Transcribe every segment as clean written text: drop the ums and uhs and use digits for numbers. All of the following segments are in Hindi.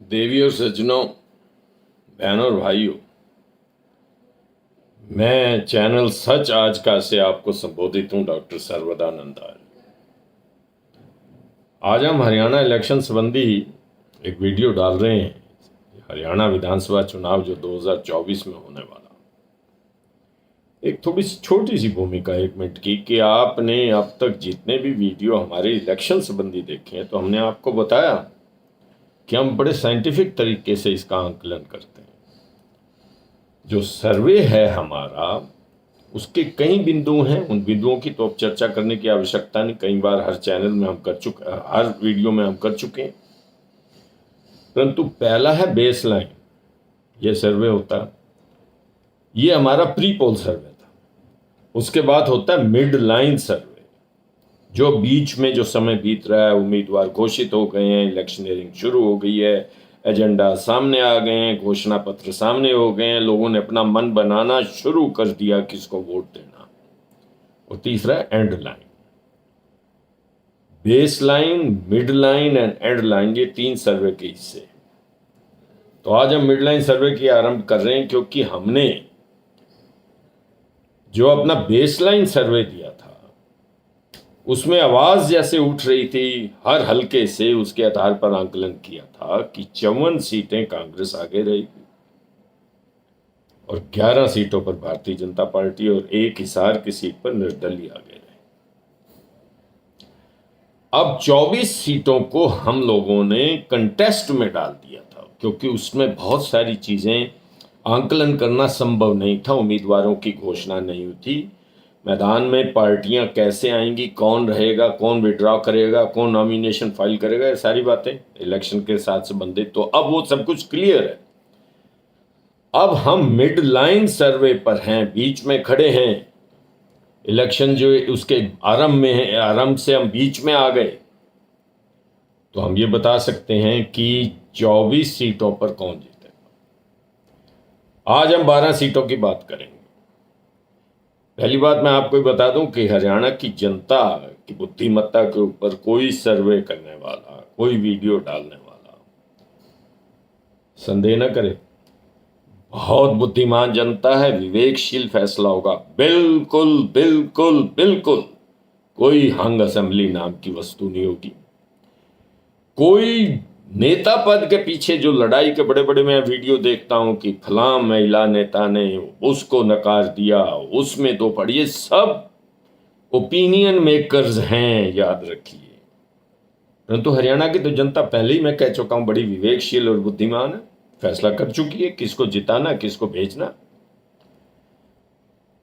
देवी और सज्जनों, बहनों और भाइयों, मैं चैनल सच आज का से आपको संबोधित हूं डॉक्टर सर्वदानंद आर्य। आज हम हरियाणा इलेक्शन संबंधी एक वीडियो डाल रहे हैं। हरियाणा विधानसभा चुनाव जो 2024 में होने वाला, एक थोड़ी सी छोटी सी भूमिका 1 मिनट की कि आपने अब तक जितने भी वीडियो हमारे इलेक्शन संबंधी देखे हैं तो हमने आपको बताया कि हम बड़े साइंटिफिक तरीके से इसका आंकलन करते हैं। जो सर्वे है हमारा, उसके कई बिंदु हैं। उन बिंदुओं की तो अब चर्चा करने की आवश्यकता नहीं, कई बार हर चैनल में हम कर चुके, हर वीडियो में हम कर चुके हैं। परंतु पहला है बेस लाइन, ये सर्वे होता है, ये हमारा प्री पोल सर्वे था। उसके बाद होता है मिड लाइन सर्वे, जो बीच में जो समय बीत रहा है, उम्मीदवार घोषित हो गए हैं, इलेक्शनियरिंग शुरू हो गई है, एजेंडा सामने आ गए हैं, घोषणा पत्र सामने हो गए हैं, लोगों ने अपना मन बनाना शुरू कर दिया किसको वोट देना। और तीसरा है and line. Base line, mid line and and line, ये 3 सर्वे के हिस्से। तो आज हम मिड लाइन सर्वे की आरंभ कर रहे हैं, क्योंकि हमने जो अपना बेस लाइन सर्वे दिया था उसमें आवाज जैसे उठ रही थी हर हलके से, उसके आधार पर आंकलन किया था कि 54 सीटें कांग्रेस आगे रहेगी और 11 सीटों पर भारतीय जनता पार्टी और 1 हिसार की सीट पर निर्दलीय आगे रहे। अब 24 सीटों को हम लोगों ने कंटेस्ट में डाल दिया था, क्योंकि उसमें बहुत सारी चीजें आंकलन करना संभव नहीं था। उम्मीदवारों की घोषणा नहीं हुई थी, मैदान में पार्टियां कैसे आएंगी, कौन रहेगा, कौन विड्रॉ करेगा, कौन नॉमिनेशन फाइल करेगा, ये सारी बातें इलेक्शन के साथ संबंधित। तो अब वो सब कुछ क्लियर है। अब हम मिड लाइन सर्वे पर हैं, बीच में खड़े हैं। इलेक्शन जो उसके आरंभ में है, आरंभ से हम बीच में आ गए, तो हम ये बता सकते हैं कि 24 सीटों पर कौन जीतेगा। आज हम 12 सीटों की बात करेंगे। पहली बात मैं आपको बता दूं कि हरियाणा की जनता की बुद्धिमत्ता के ऊपर कोई सर्वे करने वाला, कोई वीडियो डालने वाला संदेह न करे। बहुत बुद्धिमान जनता है, विवेकशील फैसला होगा। बिल्कुल बिल्कुल बिल्कुल कोई हंग असेंबली नाम की वस्तु नहीं होगी। कोई नेता पद के पीछे जो लड़ाई के बड़े बड़े मैं वीडियो देखता हूं कि फलां महिला नेता ने उसको नकार दिया, उसमें तो पढ़िए, सब ओपिनियन मेकर्स हैं, याद रखिए। परंतु हरियाणा की तो जनता पहले ही मैं कह चुका हूं बड़ी विवेकशील और बुद्धिमान है, फैसला कर चुकी है किसको जिताना, किसको भेजना।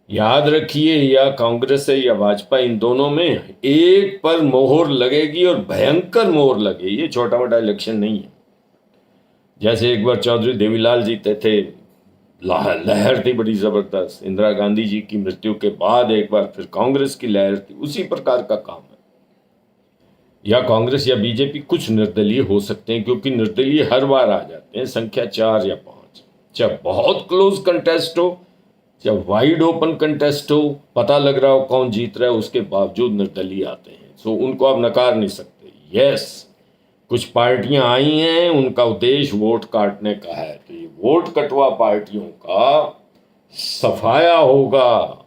याद रखिए, या कांग्रेस है या भाजपा, इन दोनों में एक पर मोहर लगेगी और भयंकर मोहर लगेगी। ये छोटा मोटा इलेक्शन नहीं है। जैसे एक बार चौधरी देवीलाल जीते थे, लहर थी बड़ी जबरदस्त, इंदिरा गांधी जी की मृत्यु के बाद एक बार फिर कांग्रेस की लहर थी, उसी प्रकार का काम है। या कांग्रेस या बीजेपी, कुछ निर्दलीय हो सकते हैं, क्योंकि निर्दलीय हर बार आ जाते हैं, संख्या 4 या 5। चाहे बहुत क्लोज कंटेस्ट हो, चाहे वाइड ओपन कंटेस्ट हो, पता लग रहा हो कौन जीत रहा है, उसके बावजूद निर्दलीय आते हैं। सो उनको आप नकार नहीं सकते। यस, कुछ पार्टियां आई हैं, उनका उद्देश्य वोट काटने का है, तो ये वोट कटवा पार्टियों का सफाया होगा।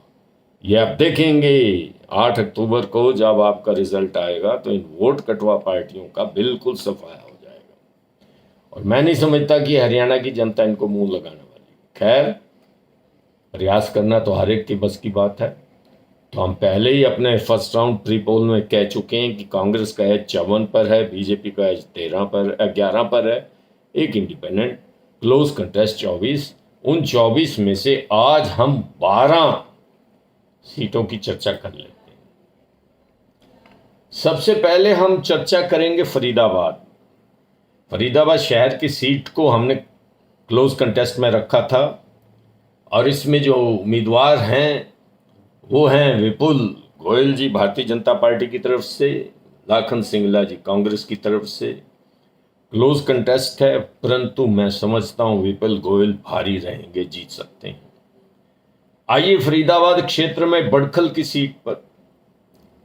ये आप देखेंगे 8 अक्टूबर को जब आपका रिजल्ट आएगा, तो इन वोट कटवा पार्टियों का बिल्कुल सफाया हो जाएगा। और मैं नहीं समझता कि हरियाणा की जनता इनको मुंह लगाने वाली। खैर, प्रयास करना तो हर एक की बस की बात है। तो हम पहले ही अपने फर्स्ट राउंड प्री पोल में कह चुके हैं कि कांग्रेस का एज 54 पर है, बीजेपी का एज 11 पर है, एक इंडिपेंडेंट, क्लोज कंटेस्ट 24। उन 24 में से आज हम 12 सीटों की चर्चा कर लेते हैं। सबसे पहले हम चर्चा करेंगे फरीदाबाद। फरीदाबाद शहर की सीट को हमने क्लोज कंटेस्ट में रखा था, और इसमें जो उम्मीदवार हैं वो हैं विपुल गोयल जी भारतीय जनता पार्टी की तरफ से, लाखन सिंगला जी कांग्रेस की तरफ से। क्लोज कंटेस्ट है, परंतु मैं समझता हूं विपुल गोयल भारी रहेंगे, जीत सकते हैं। आइए फरीदाबाद क्षेत्र में बड़खल की सीट पर,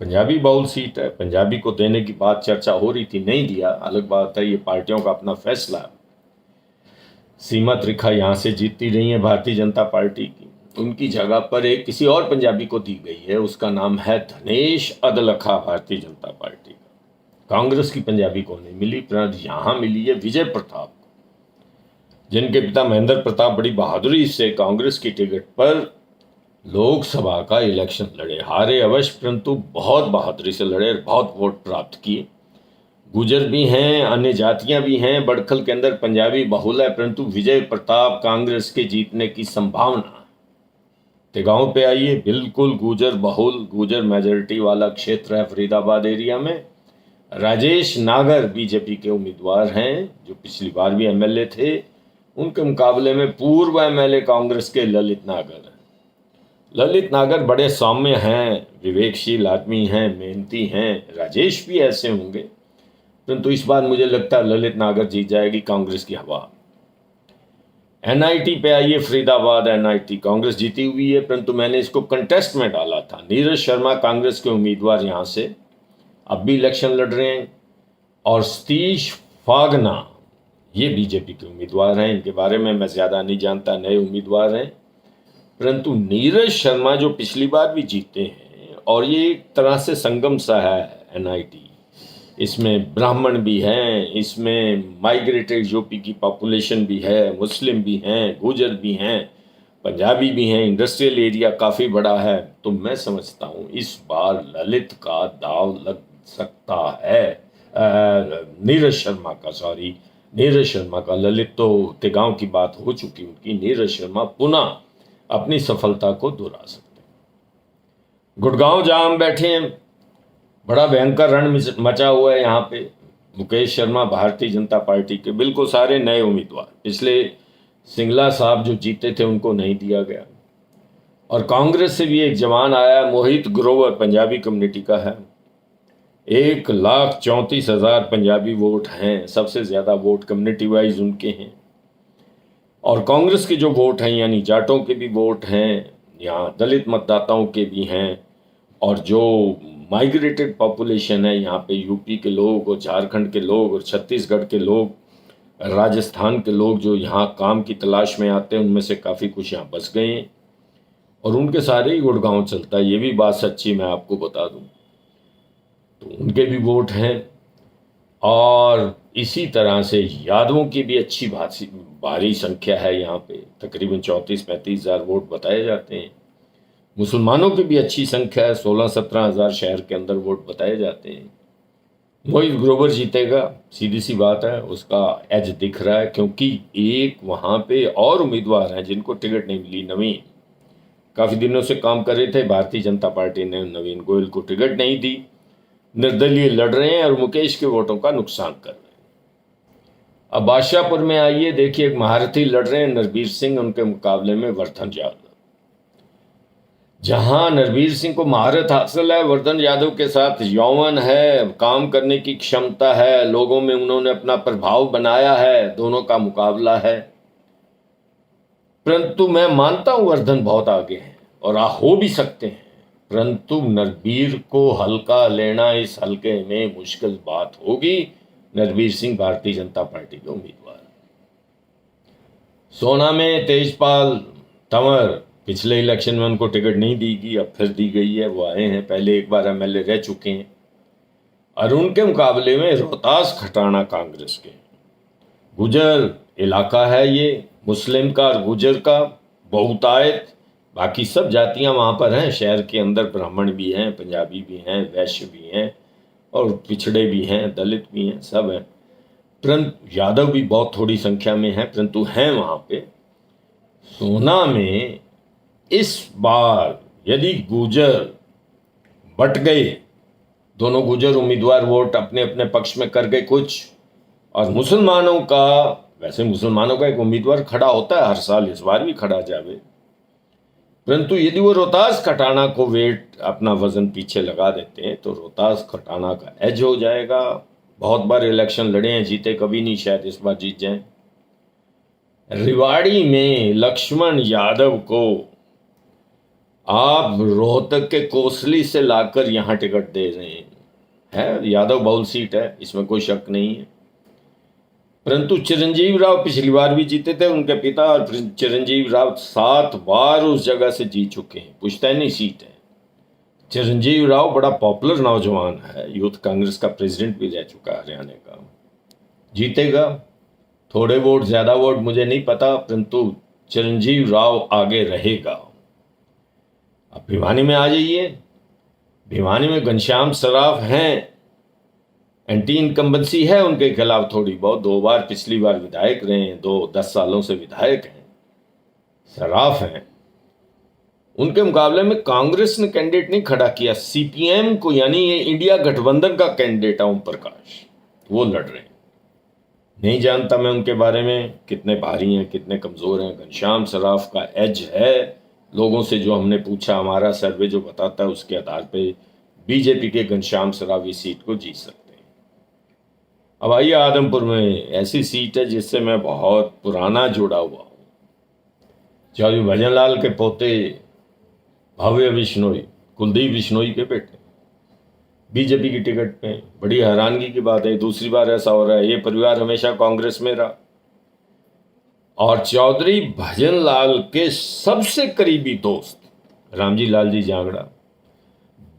पंजाबी बाउल सीट है, पंजाबी को देने की बात चर्चा हो रही थी, नहीं दिया, अलग बात है, ये पार्टियों का अपना फैसला है। सीमा त्रिखा यहाँ से जीतती रही है भारतीय जनता पार्टी की। उनकी जगह पर एक किसी और पंजाबी को दी गई है, उसका नाम है धनेश अदलखा भारतीय जनता पार्टी का। कांग्रेस की पंजाबी को नहीं मिली, परंतु यहाँ मिली है विजय प्रताप को, जिनके पिता महेंद्र प्रताप बड़ी बहादुरी से कांग्रेस की टिकट पर लोकसभा का इलेक्शन लड़े। हारे अवश्य, परंतु बहुत बहादुरी से लड़े, बहुत वोट प्राप्त किए। गुजर भी हैं, अन्य जातियां भी हैं, बड़खल के अंदर पंजाबी बहुल है, परंतु विजय प्रताप कांग्रेस के जीतने की संभावना। गांव पे आइए, बिल्कुल गुजर बहुल, गुजर मेजोरिटी वाला क्षेत्र है फरीदाबाद एरिया में। राजेश नागर बीजेपी के उम्मीदवार हैं, जो पिछली बार भी एमएलए थे। उनके मुकाबले में पूर्व एमएलए कांग्रेस के ललित नागर हैं। ललित नागर बड़े सौम्य हैं, विवेकशील आदमी हैं, मेहनती हैं। राजेश भी ऐसे होंगे, परंतु इस बार मुझे लगता है ललित नागर जीत जाएगी कांग्रेस की हवा। एनआईटी पे आइए, फरीदाबाद एनआईटी कांग्रेस जीती हुई है, परंतु मैंने इसको कंटेस्ट में डाला था। नीरज शर्मा कांग्रेस के उम्मीदवार यहाँ से अब भी इलेक्शन लड़ रहे हैं, और सतीश फागना ये बीजेपी के उम्मीदवार हैं। इनके बारे में मैं ज़्यादा नहीं जानता, नए उम्मीदवार हैं। परंतु नीरज शर्मा जो पिछली बार भी जीते हैं, और ये एक तरह से संगम सा है एनआईटी। इसमें ब्राह्मण भी हैं, इसमें माइग्रेटेड यूपी की पॉपुलेशन भी है, मुस्लिम भी हैं, गुजर भी हैं, पंजाबी भी हैं, इंडस्ट्रियल एरिया काफ़ी बड़ा है। तो मैं समझता हूँ इस बार ललित का दाव लग सकता है, नीरज शर्मा का। ललित तो तेगांव की बात हो चुकी उनकी, नीरज शर्मा पुनः अपनी सफलता को दोहरा सकते हैं। गुड़गांव जहां हम बैठे हैं, बड़ा भयंकर रण मचा हुआ है यहाँ पे। मुकेश शर्मा भारतीय जनता पार्टी के, बिल्कुल सारे नए उम्मीदवार। पिछले सिंगला साहब जो जीते थे उनको नहीं दिया गया, और कांग्रेस से भी एक जवान आया, मोहित ग्रोवर, पंजाबी कम्युनिटी का है। 1,34,000 पंजाबी वोट हैं, सबसे ज़्यादा वोट कम्युनिटी वाइज उनके हैं। और कांग्रेस के जो वोट हैं, यानी जाटों के भी वोट हैं, यहाँ दलित मतदाताओं के भी हैं, और जो माइग्रेटेड पॉपुलेशन है यहाँ पे, यूपी के लोग और झारखंड के लोग और छत्तीसगढ़ के लोग, राजस्थान के लोग जो यहाँ काम की तलाश में आते हैं, उनमें से काफ़ी कुछ यहाँ बस गए हैं, और उनके सारे ही गुड़गांव चलता है। ये भी बात सच्ची मैं आपको बता दूं, तो उनके भी वोट हैं। और इसी तरह से यादवों की भी अच्छी भारी संख्या है यहाँ पे, तकरीबन 34-35 हज़ार वोट बताए जाते हैं। मुसलमानों की भी अच्छी संख्या है, 16-17 हज़ार शहर के अंदर वोट बताए जाते हैं। मोहित ग्रोवर जीतेगा, सीधी सी बात है, उसका एज दिख रहा है, क्योंकि एक वहाँ पे और उम्मीदवार हैं जिनको टिकट नहीं मिली। नवीन काफ़ी दिनों से काम कर रहे थे, भारतीय जनता पार्टी ने नवीन गोयल को टिकट नहीं दी, निर्दलीय लड़ रहे हैं और मुकेश के वोटों का नुकसान कर रहे हैं। अब बादशाहपुर में आइए, देखिए एक महारथी लड़ रहे हैं, नरबीर सिंह, उनके मुकाबले में वर्धन यादव। जहां नरबीर सिंह को महारत हासिल है, वर्धन यादव के साथ यौवन है, काम करने की क्षमता है, लोगों में उन्होंने अपना प्रभाव बनाया है, दोनों का मुकाबला है। परंतु मैं मानता हूं वर्धन बहुत आगे हैं और हो भी सकते हैं, परंतु नरबीर को हल्का लेना इस हल्के में मुश्किल बात होगी। नरबीर सिंह भारतीय जनता पार्टी के उम्मीदवार। सोना में तेजपाल तंवर, पिछले इलेक्शन में उनको टिकट नहीं दी गई, अब फिर दी गई है। वो आए हैं, पहले एक बार एमएलए रह चुके हैं। और उनके मुकाबले में रोहतास खटाना कांग्रेस के, गुजर इलाका है ये, मुस्लिम का और गुजर का बहुतायत, बाकी सब जातियां वहाँ पर हैं। शहर के अंदर ब्राह्मण भी हैं, पंजाबी भी हैं, वैश्य भी हैं, और पिछड़े भी हैं, दलित भी हैं, सब हैं। परंतु यादव भी बहुत थोड़ी संख्या में हैं, परंतु हैं वहाँ पे। सोना में इस बार यदि गुजर बट गए, दोनों गुजर उम्मीदवार वोट अपने अपने पक्ष में कर गए कुछ, और मुसलमानों का, वैसे मुसलमानों का एक उम्मीदवार खड़ा होता है हर साल, इस बार भी खड़ा जावे, परंतु यदि वो रोहतास खटाना को वेट अपना वजन पीछे लगा देते हैं तो रोहतास खटाना का एज हो जाएगा। बहुत बार इलेक्शन लड़े हैं, जीते कभी नहीं, शायद इस बार जीत जाएं। रिवाड़ी में लक्ष्मण यादव को आप रोहतक के कोसली से लाकर यहां टिकट दे रहे हैं। यादव बहुल सीट है, इसमें कोई शक नहीं है, परंतु चिरंजीव राव पिछली बार भी जीते थे, उनके पिता, और चिरंजीव राव 7 बार उस जगह से जीत चुके हैं, पुश्तैनी सीट है। चिरंजीव राव बड़ा पॉपुलर नौजवान है, यूथ कांग्रेस का प्रेसिडेंट भी रह चुका है हरियाणा का, जीतेगा। थोड़े वोट ज्यादा वोट मुझे नहीं पता, परंतु चिरंजीव राव आगे रहेगा। अब भिवानी में आ जाइए। भिवानी में घनश्याम सराफ हैं, एंटी इनकम्बेंसी है उनके खिलाफ थोड़ी बहुत, 2 बार पिछली बार विधायक रहे हैं, 10 सालों से विधायक हैं, सराफ हैं। उनके मुकाबले में कांग्रेस ने कैंडिडेट नहीं खड़ा किया, सीपीएम को, यानी ये इंडिया गठबंधन का कैंडिडेट है ओम प्रकाश, वो लड़ रहे हैं। नहीं जानता मैं उनके बारे में, कितने भारी हैं, कितने कमजोर हैं। घनश्याम सराफ का एज है, लोगों से जो हमने पूछा, हमारा सर्वे जो बताता है उसके आधार पे बीजेपी के घनश्याम सराफ इस सीट को जीत सकते हैं। अब आइए आदमपुर में, ऐसी सीट है जिससे मैं बहुत पुराना जुड़ा हुआ हूँ। चौधरी भजनलाल के पोते भव्य बिश्नोई, कुलदीप बिश्नोई के बेटे, बीजेपी की टिकट पे। बड़ी हैरानगी की बात है, दूसरी बार ऐसा हो रहा है। ये परिवार हमेशा कांग्रेस में रहा, और चौधरी भजनलाल के सबसे करीबी दोस्त रामजी लाल जी जांगड़ा,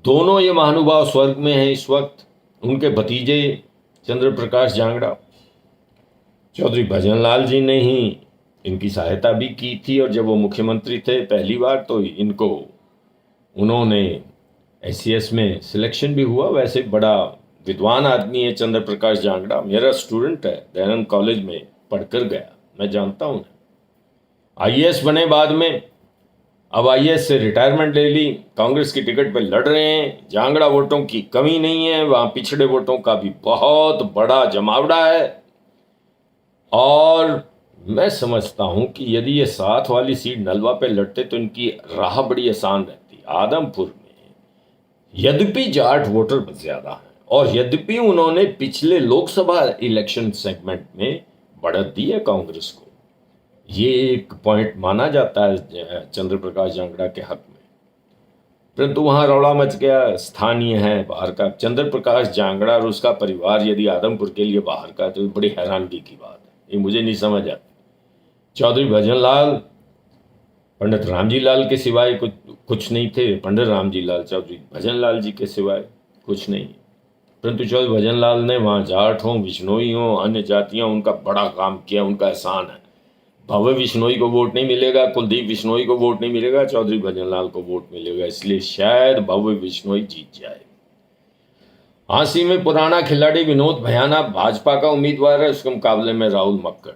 दोनों ये महानुभाव स्वर्ग में हैं इस वक्त। उनके भतीजे चंद्र प्रकाश जांगड़ा, चौधरी भजनलाल जी ने ही इनकी सहायता भी की थी, और जब वो मुख्यमंत्री थे पहली बार तो इनको उन्होंने SCS में सिलेक्शन भी हुआ। वैसे बड़ा विद्वान आदमी है चंद्र प्रकाश जांगड़ा, मेरा स्टूडेंट है, दयानंद कॉलेज में पढ़कर गया, मैं जानता हूँ। IAS बने बाद में, अब IAS से रिटायरमेंट ले ली, कांग्रेस की टिकट पर लड़ रहे हैं। जांगड़ा वोटों की कमी नहीं है, वहां पिछड़े वोटों का भी बहुत बड़ा जमावड़ा है। और मैं समझता हूं कि यदि ये 7 वाली सीट नलवा पे लड़ते तो इनकी राह बड़ी आसान रहती। आदमपुर में यद्यपि जाट वोटर ज्यादा है, और यद्यपि उन्होंने पिछले लोकसभा इलेक्शन सेगमेंट में बढ़त दी है कांग्रेस को, ये एक पॉइंट माना जाता है चंद्र प्रकाश जांगड़ा के हक में, परंतु वहां रौला मच गया। स्थानीय है, बाहर का। चंद्र प्रकाश जांगड़ा और उसका परिवार यदि आदमपुर के लिए बाहर का, तो बड़ी हैरानगी की बात है, ये मुझे नहीं समझ आती। चौधरी भजनलाल पंडित रामजी लाल के सिवाय कुछ नहीं थे, पंडित रामजी लाल चौधरी भजनलाल जी के सिवाय कुछ नहीं, परंतु चौधरी भजनलाल ने वहाँ जाट हों, बिश्नोई हों, अन्य जातियाँ, उनका बड़ा काम किया, उनका एहसान है। भव्य बिश्नोई को वोट नहीं मिलेगा, कुलदीप बिश्नोई को वोट नहीं मिलेगा, चौधरी भजनलाल को वोट मिलेगा, इसलिए शायद भव्य बिश्नोई जीत जाए। हांसी में पुराना खिलाड़ी विनोद भयाना भाजपा का उम्मीदवार है, उसके मुकाबले में राहुल मक्कड़,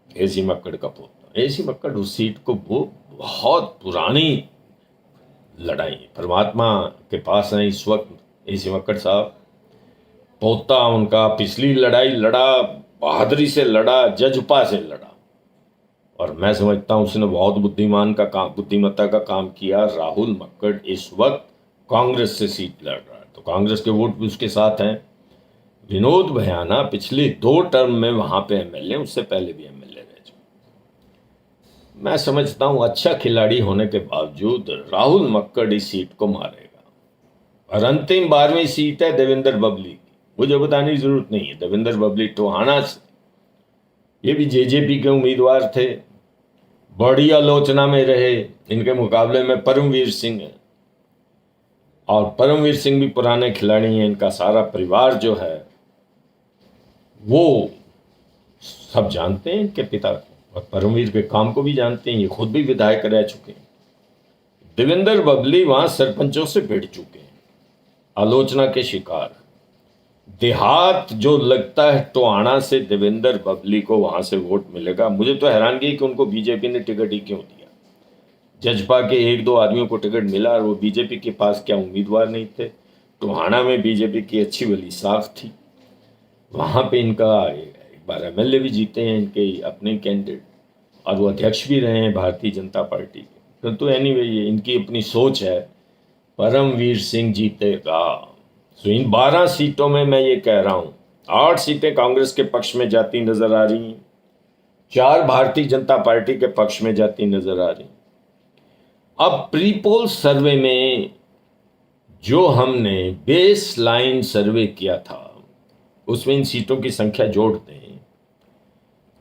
AC मक्कड़ का पोता। AC मक्कड़ उस सीट को वो बहुत पुरानी लड़ाई परमात्मा के पास है इस वक्त। AC मक्कड़ साहब पोता उनका पिछली लड़ाई लड़ा, बहादुरी से लड़ा, जजपा से लड़ा, और मैं समझता हूं उसने बहुत बुद्धिमत्ता का काम किया। राहुल मक्कड़ इस वक्त कांग्रेस से सीट लड़ रहा है, तो कांग्रेस के वोट भी उसके साथ हैं। विनोद भयाना पिछले 2 टर्म में वहां पे MLA, उससे पहले भी MLA रह चुके। मैं समझता हूं अच्छा खिलाड़ी होने के बावजूद राहुल मक्कड़ इस सीट को मारेगा। और अंतिम 12वीं सीट है देवेंद्र बबली की, मुझे बताने की जरूरत नहीं है। देवेंद्र बबली टोहाना से, ये भी JJP के उम्मीदवार थे, बड़ी आलोचना में रहे। इनके मुकाबले में परमवीर सिंह है, और परमवीर सिंह भी पुराने खिलाड़ी हैं। इनका सारा परिवार जो है वो सब जानते हैं इनके पिता को, और परमवीर के काम को भी जानते हैं, ये खुद भी विधायक रह चुके हैं। देवेंद्र बबली वहां सरपंचों से भिड़ चुके हैं, आलोचना के शिकार। देहात जो लगता है टोहाना से देवेंद्र बबली को वहां से वोट मिलेगा। मुझे तो हैरानगी कि उनको बीजेपी ने टिकट ही क्यों दिया। जजपा के 1-2 आदमियों को टिकट मिला, और वो बीजेपी के पास क्या उम्मीदवार नहीं थे। टोहाना में बीजेपी की अच्छी वाली साख थी, वहां पे इनका एक बार MLA भी जीते हैं इनके अपने कैंडिडेट, और वो अध्यक्ष भी रहे हैं भारतीय जनता पार्टी के। परंतु एनीवे ये इनकी अपनी सोच है, परमवीर सिंह जीतेगा। तो इन 12 सीटों में मैं ये कह रहा हूं 8 सीटें कांग्रेस के पक्ष में जाती नजर आ रही हैं, 4 भारतीय जनता पार्टी के पक्ष में जाती नजर आ रही। अब प्री पोल सर्वे में जो हमने बेस लाइन सर्वे किया था, उसमें इन सीटों की संख्या जोड़ते हैं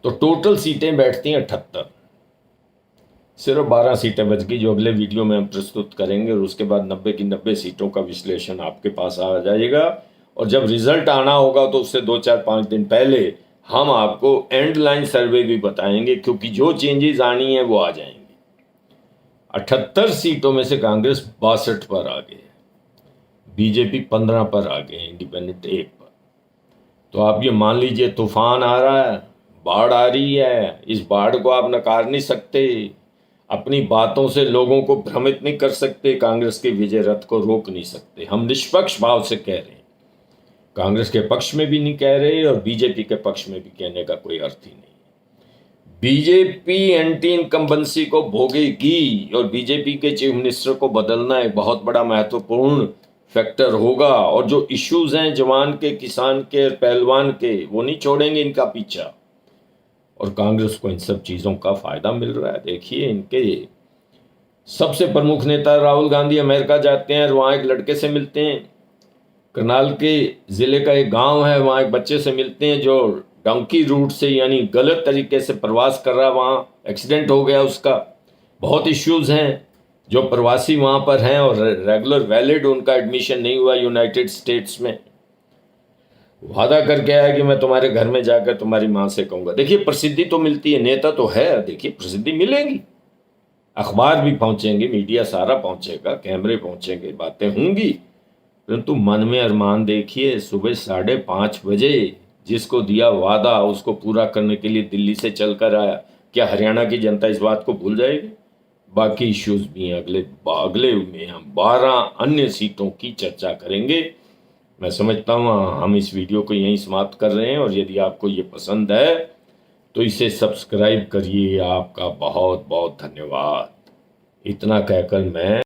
तो टोटल सीटें बैठती हैं 78, सिर्फ 12 सीटें बच गई जो अगले वीडियो में हम प्रस्तुत करेंगे, और उसके बाद 90 की 90 सीटों का विश्लेषण आपके पास आ जाएगा। और जब रिजल्ट आना होगा तो उससे 2-4-5 दिन पहले हम आपको एंड लाइन सर्वे भी बताएंगे, क्योंकि जो चेंजेस आनी है वो आ जाएंगी। 78 सीटों में से कांग्रेस 62 पर आ गई, बीजेपी 15 पर आ गए, इंडिपेंडेंट 1 पर। तो आप ये मान लीजिए तूफान आ रहा है, बाढ़ आ रही है, इस बाढ़ को आप नकार नहीं सकते, अपनी बातों से लोगों को भ्रमित नहीं कर सकते, कांग्रेस के विजय रथ को रोक नहीं सकते। हम निष्पक्ष भाव से कह रहे हैं, कांग्रेस के पक्ष में भी नहीं कह रहे और बीजेपी के पक्ष में भी कहने का कोई अर्थ ही नहीं। बीजेपी एंटी इनकम्बेंसी को भोगेगी और बीजेपी के चीफ मिनिस्टर को बदलना एक बहुत बड़ा महत्वपूर्ण फैक्टर होगा। और जो इश्यूज हैं जवान के, किसान के, पहलवान के, वो नहीं छोड़ेंगे इनका पीछा। और कांग्रेस को इन सब चीज़ों का फायदा मिल रहा है। देखिए, इनके सबसे प्रमुख नेता राहुल गांधी अमेरिका जाते हैं और वहाँ एक लड़के से मिलते हैं। करनाल के ज़िले का एक गांव है, वहाँ एक बच्चे से मिलते हैं जो डंकी रूट से यानी गलत तरीके से प्रवास कर रहा, वहाँ एक्सीडेंट हो गया उसका। बहुत इश्यूज़ हैं, जो प्रवासी वहाँ पर हैं और रेगुलर वैलिड उनका एडमिशन नहीं हुआ यूनाइटेड स्टेट्स में। वादा करके आया कि मैं तुम्हारे घर में जाकर तुम्हारी माँ से कहूँगा। देखिए, प्रसिद्धि तो मिलती है, नेता तो है, देखिए प्रसिद्धि मिलेगी, अखबार भी पहुँचेंगे, मीडिया सारा पहुँचेगा, कैमरे पहुँचेंगे, बातें होंगी, परंतु मन में अरमान देखिए। सुबह 5:30 बजे जिसको दिया वादा उसको पूरा करने के लिए दिल्ली से चल कर आया। क्या हरियाणा की जनता इस बात को भूल जाएगी? बाकी इश्यूज भी हैं, अगले में हम 12 अन्य सीटों की चर्चा करेंगे। मैं समझता हूँ हम इस वीडियो को यहीं समाप्त कर रहे हैं, और यदि आपको ये पसंद है तो इसे सब्सक्राइब करिए। आपका बहुत बहुत धन्यवाद। इतना कहकर मैं